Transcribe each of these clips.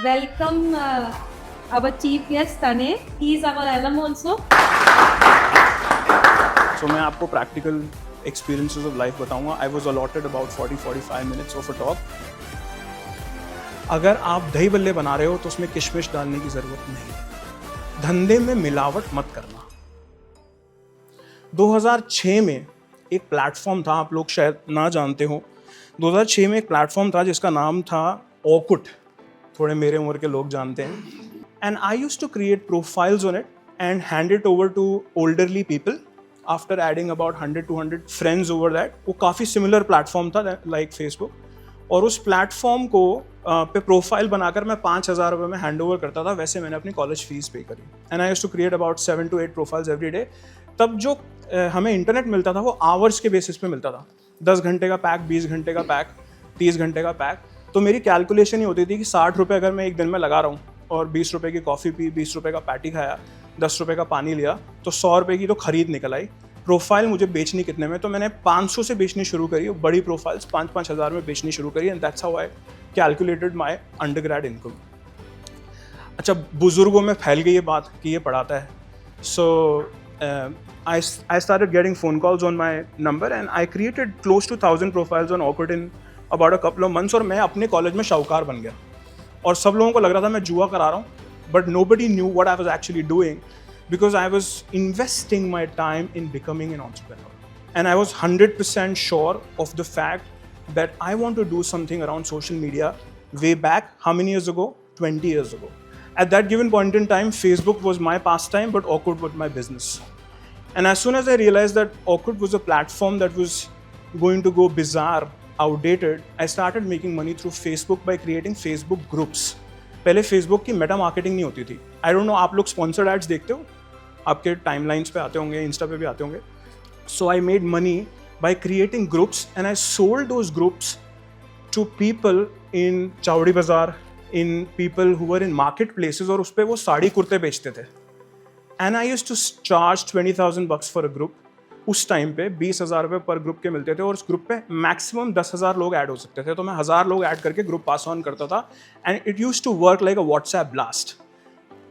Welcome our chief guest Tane. He is our alum also. So मैं आपको practical experiences of life बताऊंगा. I was allotted about 40-45 minutes of a talk. अगर आप दही बल्ले बना रहे हो तो उसमें किशमिश डालने की जरूरत नहीं. धंधे में मिलावट मत करना. 2006 में एक प्लेटफॉर्म था, आप लोग शायद ना जानते हो. 2006 में एक प्लेटफॉर्म था जिसका नाम था Orkut. थोड़े मेरे उम्र के लोग जानते हैं. And I used to create profiles on it and hand it over to elderly people after adding about 100-200 friends over that. वो काफ़ी similar प्लेटफॉर्म था like Facebook. और उस प्लेटफॉर्म को पे प्रोफाइल बनाकर मैं 5,000 रुपये में हैंड ओवर करता था. वैसे मैंने अपनी कॉलेज फीस पे करी. And I used to create about 7 to 8 profiles every day. तब जो हमें इंटरनेट मिलता था वो आवर्स के बेसिस पे मिलता था. 10 घंटे का पैक, 20 घंटे का पैक, 30 घंटे का पैक. तो मेरी कैलकुलेशन ही होती थी कि 60 रुपये अगर मैं एक दिन में लगा रहा हूँ और 20 रुपये की कॉफ़ी पी, 20 रुपये का पैटी खाया, 10 रुपये का पानी लिया, तो 100 रुपये की तो खरीद निकल आई. प्रोफाइल मुझे बेचनी कितने में, तो मैंने 500 से बेचनी शुरू करी. बड़ी प्रोफाइल्स 5-5 हज़ार में बेचनी शुरू करी. And that's how I calculated my undergrad income. अच्छा, बुजुर्गों में फैल गई ये बात कि ये पढ़ाता है. सो I started getting phone calls on my number and I created close to 1,000 profiles on Orkut in about a couple of months. और मैं अपने कॉलेज में शाहूकार बन गया और सब लोगों को लग रहा था मैं जुआ करा रहा हूँ. But nobody knew what I was actually doing because I was investing my time in becoming an entrepreneur. And I was 100% sure of the fact that I want to do something around social media way back. How many years ago? 20 years ago. At that given point in time, Facebook was my pastime, but Orkut was my business. And as soon as I realized that Orkut was a platform that was going to go bizarre, outdated, I started making money through Facebook by creating Facebook groups. पहले Facebook की Meta marketing नहीं होती थी. I don't know, आप लोग sponsored ads देखते हो? आपके टाइमलाइंस पे आते होंगे, इंस्टा पे भी आते होंगे. So I made money by creating groups and I sold those groups to people in Chowdi Bazaar, in people who were in marketplaces, और उस पे वो साड़ी कुर्ते बेचते थे. And I used to charge 20,000 bucks for a group. उस time पे 20,000 रुपये पर ग्रुप के मिलते थे और उस ग्रुप पे मैक्सिमम 10,000 लोग ऐड हो सकते थे. तो मैं 1,000 लोग ऐड करके ग्रुप पास ऑन करता था. And it used to work like a WhatsApp blast.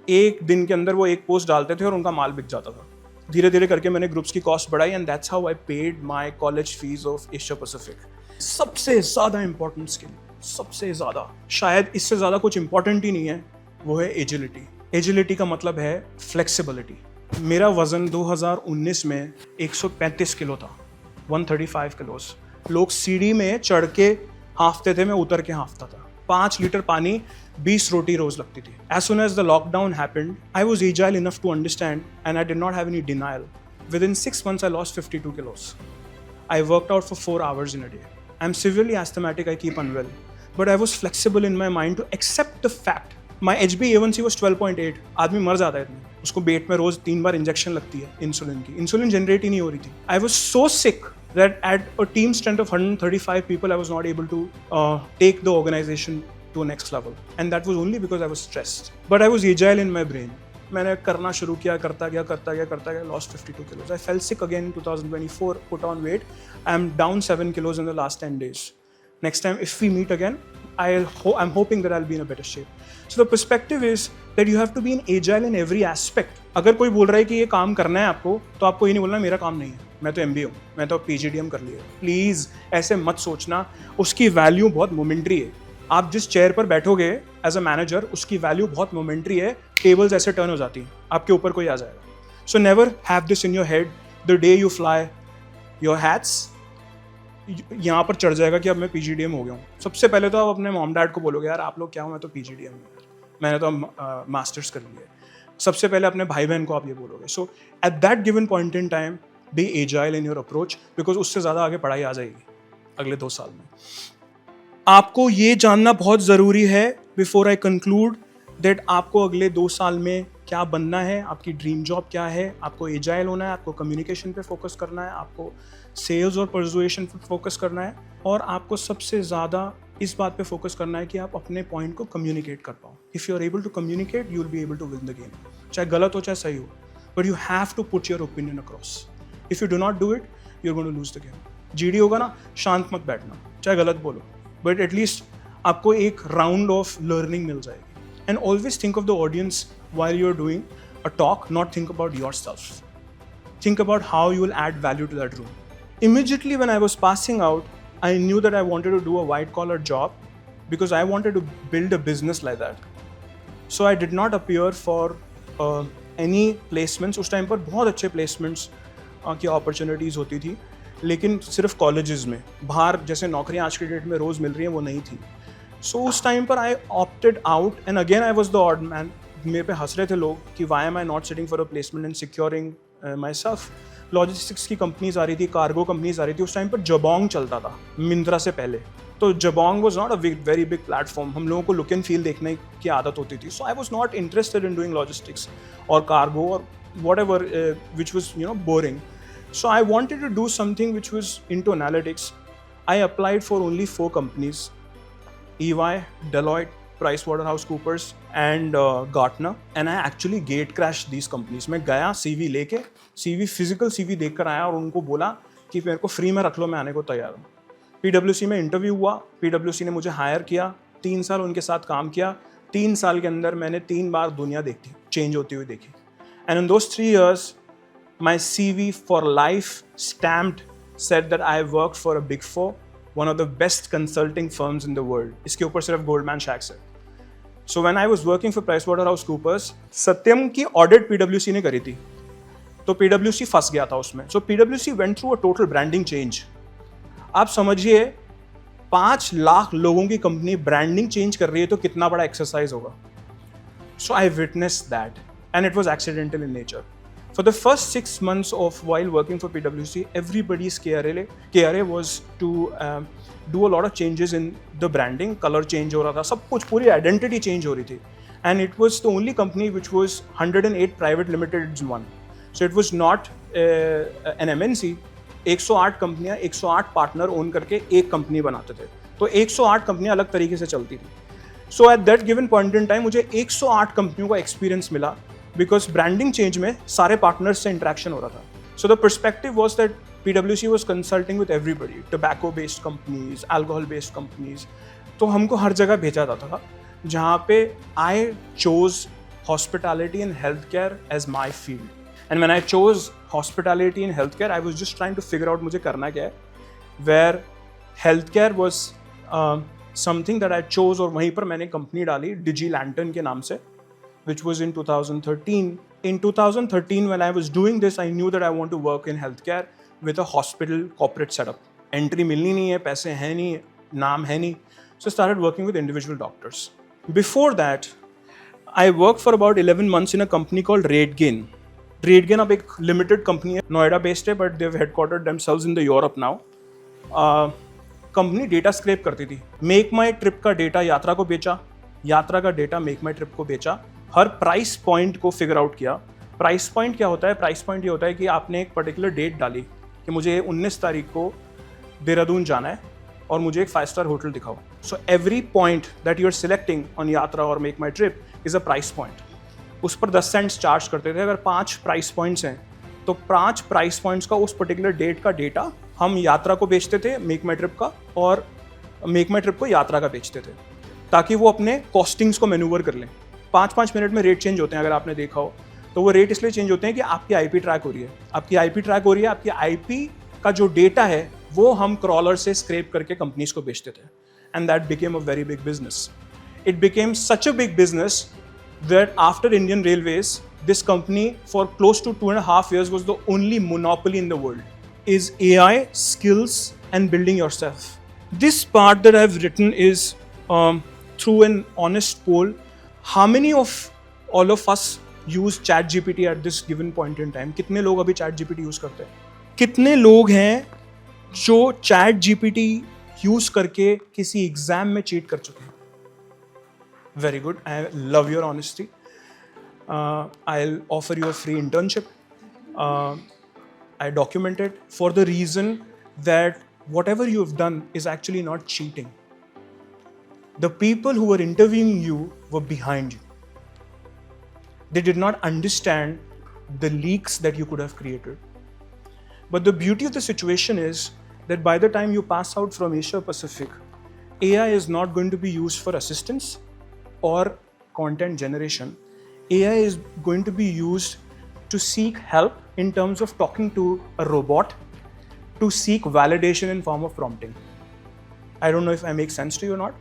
एक दिन के अंदर वो एक पोस्ट डालते थे और उनका माल बिक जाता था. धीरे धीरे करके मैंने ग्रुप्स की कॉस्ट बढ़ाई and that's how I paid my college fees of Asia Pacific. सबसे ज़्यादा इंपॉर्टेंट स्किल, सबसे ज़्यादा, शायद इससे ज़्यादा कुछ इंपॉर्टेंट ही नहीं है, वो है एजिलिटी. एजिलिटी का मतलब है फ्लेक्सिबिलिटी. मेरा वज़न 2019 में 135 किलो था, 135 किलोज. लोग सीढ़ी में चढ़ के हाँफते थे, मैं उतर के हाँफता था. 5 लीटर पानी, 20 रोटी रोज लगती थी. As soon as the lockdown happened, I was agile enough to understand and I did not have any denial. Within 6 months, I lost 52 kilos. I worked out for 4 hours in a day. I'm severely asthmatic, I keep unwell. But I was flexible in my mind to accept the fact. My HbA1c was 12.8. आदमी मर जाता है इतने. उसको पेट में रोज 3 बार injection लगती है insulin की. इंसुलिन जनरेट ही नहीं हो रही थी. I was so sick that at a team strength of 135 people, I was not able to take the organization to a next level. And that was only because I was stressed. But I was agile in my brain. मैंने करना शुरू किया, करता गया, lost 52 kilos. I fell sick again in 2024, put on weight. I'm down 7 kilos in the last 10 days. Next time, if we meet again, I'm hoping that I'll be in a better shape. So the perspective is that you have to be agile in every aspect. अगर कोई बोल रहा है कि ये काम करना है आपको, तो आपको ये नहीं बोलना मेरा काम नहीं है, मैं तो MBA हूँ, मैं तो PGDM कर लिया. प्लीज़ ऐसे मत सोचना. उसकी वैल्यू बहुत मोमेंट्री है. आप जिस चेयर पर बैठोगे एज अ मैनेजर, उसकी वैल्यू बहुत मोमेंट्री है. टेबल्स ऐसे टर्न हो जाती हैं, आपके ऊपर कोई आ जाएगा. So never have this in your head. The day you fly, your hats यहाँ पर चढ़ जाएगा कि अब मैं PGDM हो गया हूँ. सबसे पहले तो आप अपने मॉम डैड को बोलोगे यार आप लोग क्या हो, मैं तो PGDM हूँ, मैंने तो मास्टर्स कर लिया. सबसे पहले अपने भाई बहन को आप ये बोलोगे. So at that given point in time be agile in your approach, because उससे ज़्यादा आगे पढ़ाई आ जाएगी अगले 2 साल में. आपको ये जानना बहुत ज़रूरी है बिफोर आई कंक्लूड दैट आपको अगले 2 साल में क्या बनना है, आपकी ड्रीम जॉब क्या है. आपको एजाइल होना है, आपको कम्युनिकेशन पे फोकस करना है, आपको सेल्स और परसुएशन पे फोकस करना है, और आपको सबसे ज़्यादा इस बात पे फोकस करना है कि आप अपने पॉइंट को कम्युनिकेट कर पाओ. If you are able to communicate, you will be able to win the game. चाहे गलत हो चाहे सही हो, but you have to put your opinion across. If you do not do it, you are going to lose the game. GD होगा ना, शांत मत बैठना, चाहे गलत बोलो, बट एटलीस्ट आपको एक राउंड ऑफ लर्निंग मिल जाएगी. And always think of the audience while you're doing a talk, not think about yourself. Think about how you will add value to that room. Immediately when I was passing out, I knew that I wanted to do a white collar job because I wanted to build a business like that. So I did not appear for any placements. उस time पर बहुत अच्छे placements की opportunities होती थी, लेकिन सिर्फ colleges में. बाहर जैसे नौकरियाँ आज के डेट में रोज़ मिल रही हैं वो नहीं थी. So उस टाइम पर I opted out and again I was the odd man. मेरे पे हंस रहे थे लोग कि why am I not sitting for a placement and securing myself. Logistics की कंपनीज आ रही थी, कार्गो कंपनीज आ रही थी. उस टाइम पर जबोंग चलता था मिंत्रा से पहले. तो Jabong was not a very big platform. हम लोगों को लुक एंड फील देखने की आदत होती थी. So I was not interested in doing logistics और कार्गो और whatever which was boring. So I wanted to do something which was into analytics. I applied for only 4 companies, EY, Deloitte, PricewaterhouseCoopers and Gartner, and I actually gate crashed these companies. मैं गया CV लेके, physical CV देख कर आया और उनको बोला कि मेरे को फ्री में रख लो, मैं आने को तैयार हूँ. PwC में इंटरव्यू हुआ, PwC ने मुझे हायर किया, 3 साल उनके साथ काम किया. 3 साल के अंदर मैंने 3 बार दुनिया देखी, चेंज होती हुई देखी. And in those 3 years my CV for life stamped said that I worked for a Big Four, one of the best consulting firms in the world. इसके ऊपर सिर्फ Goldman Sachs है. So when I was working for PricewaterhouseCoopers, सत्यम की audit PwC ने करी थी, तो PwC फंस गया था उसमें. So PwC went through a total branding change. आप समझिए 5 लाख लोगों की कंपनी ब्रांडिंग चेंज कर रही है तो कितना बड़ा एक्सरसाइज होगा. So I witnessed that and it was accidental in nature. For the first 6 months of while working for PwC, everybody's KRA was to do a lot of changes in the branding. Color change हो रहा था, सब कुछ, पूरी identity change हो रही थी. And it was the only company which was 108 private limiteds one. So it was not an MNC. 108 कंपनियां, 108 पार्टनर ओन करके एक कंपनी बनाते थे. तो 108 कंपनियां अलग तरीके से चलती थी. So at that given point in time मुझे 108 कंपनियों का एक्सपीरियंस मिला, बिकॉज ब्रांडिंग चेंज में सारे पार्टनर्स से इंटरेक्शन हो रहा था. So the perspective was that PwC was consulting with everybody, tobacco based companies, alcohol based companies. तो हमको हर जगह भेजा जाता था जहाँ पे I chose hospitality and healthcare as my field. And when I chose hospitality and healthcare, I was just trying to figure out मुझे करना क्या है. Where healthcare was something that I chose, और वहीं पर मैंने कंपनी डाली DigiLantern के नाम से, which was in 2013. In 2013, when I was doing this, I knew that I want to work in healthcare with a hospital corporate setup. Entry मिलनी नहीं है, पैसे हैं नहीं, नाम है नहीं. So I started working with individual doctors. Before that, I worked for about 11 months in a company called RateGain. RateGain अब एक limited company है, नोएडा based है, but they've headquartered themselves in the Europe now. Company data scrap करती थी. Make माई trip का data यात्रा को बेचा, यात्रा का डेटा मेक माई ट्रिप को बेचा. हर प्राइस पॉइंट को फिगर आउट किया. प्राइस पॉइंट क्या होता है? प्राइस पॉइंट ये होता है कि आपने एक पर्टिकुलर डेट डाली कि मुझे 19 तारीख को देहरादून जाना है और मुझे एक 5-star होटल दिखाओ. So every point that you are selecting on Yatra और MakeMyTrip is a price point. उस पर 10 सेंट्स चार्ज करते थे. अगर 5 प्राइस पॉइंट्स हैं तो 5 प्राइस पॉइंट्स का उस पर्टिकुलर डेट का डेटा हम यात्रा को बेचते थे, मेक माई ट्रिप का, और मेक माई ट्रिप को यात्रा का बेचते थे, ताकि वो अपने कॉस्टिंग्स को मैन्यूवर कर लें. 5-5 मिनट में रेट चेंज होते हैं. अगर आपने देखा हो तो वो रेट इसलिए चेंज होते हैं कि आपकी आईपी ट्रैक हो रही है. आपकी आईपी ट्रैक हो रही है, आपकी आईपी का जो डेटा है वो हम क्रॉलर से स्क्रैप करके कंपनीज को बेचते थे. And that became a very big business. It became such a big business that after Indian Railways, this company for close to 2.5 years was the only monopoly in the world. Is AI, skills, and building yourself. This part that I've written is through an honest poll. How many of all of us use ChatGPT at this given point in time? कितने लोग अभी ChatGPT use करते हैं? कितने लोग हैं जो ChatGPT use करके किसी एग्जाम में चीट कर चुके हैं? Very good. I love your honesty. I'll offer you a free internship. I document it for the reason that whatever you have done is actually not cheating. The people who were interviewing you were behind you. They did not understand the leaks that you could have created. But the beauty of the situation is that by the time you pass out from Asia Pacific, AI is not going to be used for assistance or content generation, AI is going to be used to seek help in terms of talking to a robot, to seek validation in form of prompting. I don't know if I make sense to you or not.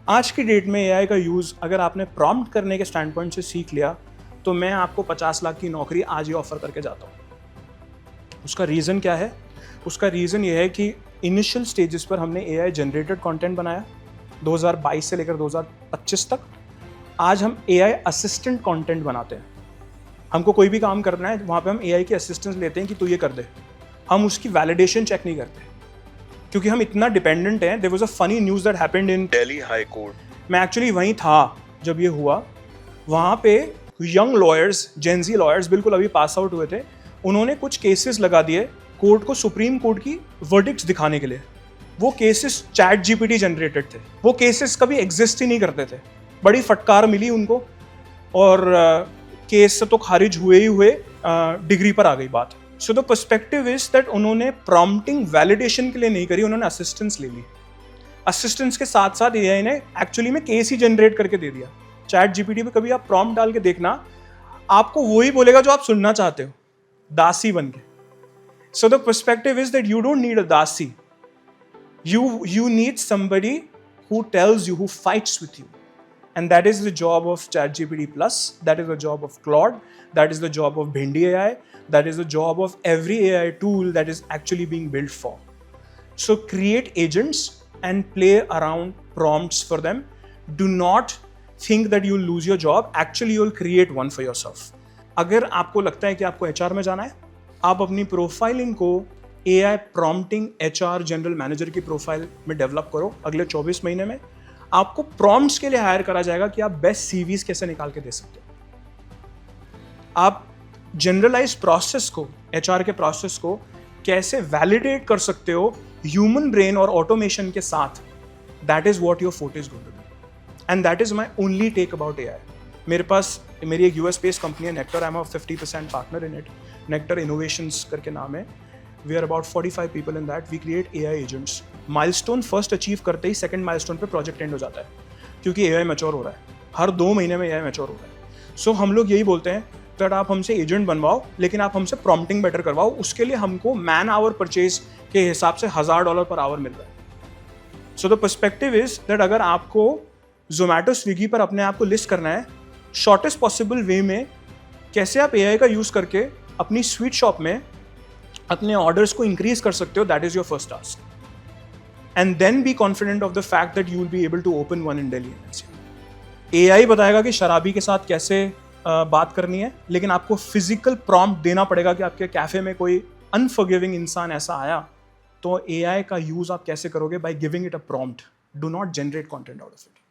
आज की date में AI का use अगर आपने prompt करने के stand point से सीख लिया तो मैं आपको 50 लाख की नौकरी आज ही ऑफर करके जाता हूँ। उसका रीज़न क्या है? उसका रीज़न ये है कि इनिशियल स्टेजेस पर हमने AI जनरेटेड कंटेंट बनाया 2022 से लेकर 2025 तक। आज हम AI असिस्टेंट कंटेंट बनाते हैं। हमको कोई भी काम करना है वहाँ पे हम AI की असिस्टेंस लेते हैं कि तू ये कर दे। हम उसकी वैलिडेशन चेक नहीं करते क्योंकि हम इतना डिपेंडेंट हैं। There was a funny news that happened in Delhi high court. मैं एक्चुअली वहीं था जब ये हुआ। वहाँ पे यंग लॉयर्स, जेनजी लॉयर्स बिल्कुल अभी पास आउट हुए थे, उन्होंने कुछ केसेस लगा दिए कोर्ट को, सुप्रीम कोर्ट की वर्डिक्ट्स दिखाने के लिए। वो केसेस चैट जीपीटी जनरेटेड थे। वो केसेस कभी एग्जिस्ट ही नहीं करते थे। बड़ी फटकार मिली उनको और केस तो खारिज हुए ही हुए, डिग्री पर आ गई बात। So the perspective is that उन्होंने प्रॉम्प्टिंग वैलिडेशन के लिए नहीं करी, उन्होंने असिस्टेंस ले ली। असिस्टेंस के साथ साथ एआई ने एक्चुअली में केस ही जनरेट करके दे दिया। चैट जीपीटी पे कभी आप प्रॉम्प्ट डाल के देखना, आपको वही बोलेगा जो आप सुनना चाहते हो, दासी बन के। So the perspective is that you don't need a दासी, you need somebody who tells you, who fights with you. And that is the job of ChatGPT Plus, that is the job of Claude, that is the job of Bindi AI, that is the job of every AI tool that is actually being built for. So create agents and play around prompts for them. Do not think that you'll lose your job. Actually, you'll create one for yourself. अगर आपको लगता है कि आपको HR में जाना है, आप अपनी प्रोफाइलिंग को AI prompting HR general manager की प्रोफाइल में डेवलप करो। अगले 24 महीने में आपको प्रॉम्प्ट्स के लिए हायर करा जाएगा कि आप बेस्ट CVs कैसे निकाल के दे सकते हो। आप जनरलाइज प्रोसेस को, HR के प्रोसेस को कैसे वैलिडेट कर सकते हो ह्यूमन ब्रेन और ऑटोमेशन के साथ। That is what your forte is going to be and that is my only take about AI। मेरे पास मेरी एक US बेस्ड कंपनी है Nectar, I am a 50% partner in it. Nectar innovations करके नाम है। We are about 45 people in that. We create AI agents. Milestone first achieve करते ही second milestone पे project end हो जाता है क्योंकि AI mature हो रहा है। हर 2 महीने में AI mature हो रहा है। So हम लोग यही बोलते हैं that आप हमसे एजेंट बनवाओ लेकिन आप हमसे प्रॉम्प्टिंग बेटर करवाओ। उसके लिए हमको मैन आवर परचेज के हिसाब से $1000 पर आवर मिल रहा है। So the perspective is that अगर आपको Zomato, Swiggy पर अपने आप को लिस्ट करना है, शॉर्टेस्ट पॉसिबल वे में कैसे आप AI का यूज़ करके अपनी स्वीट शॉप में अपने ऑर्डर्स को इंक्रीज कर सकते हो, that is your first task. And then be confident of the fact that you will be able to open one in Delhi. AI बताएगा कि शराबी के साथ कैसे बात करनी है, लेकिन आपको फिजिकल प्रॉम्प्ट देना पड़ेगा कि आपके कैफे में कोई अनफॉरगिविंग इंसान ऐसा आया तो AI का यूज आप कैसे करोगे? By giving it a prompt. Do not generate content out of it.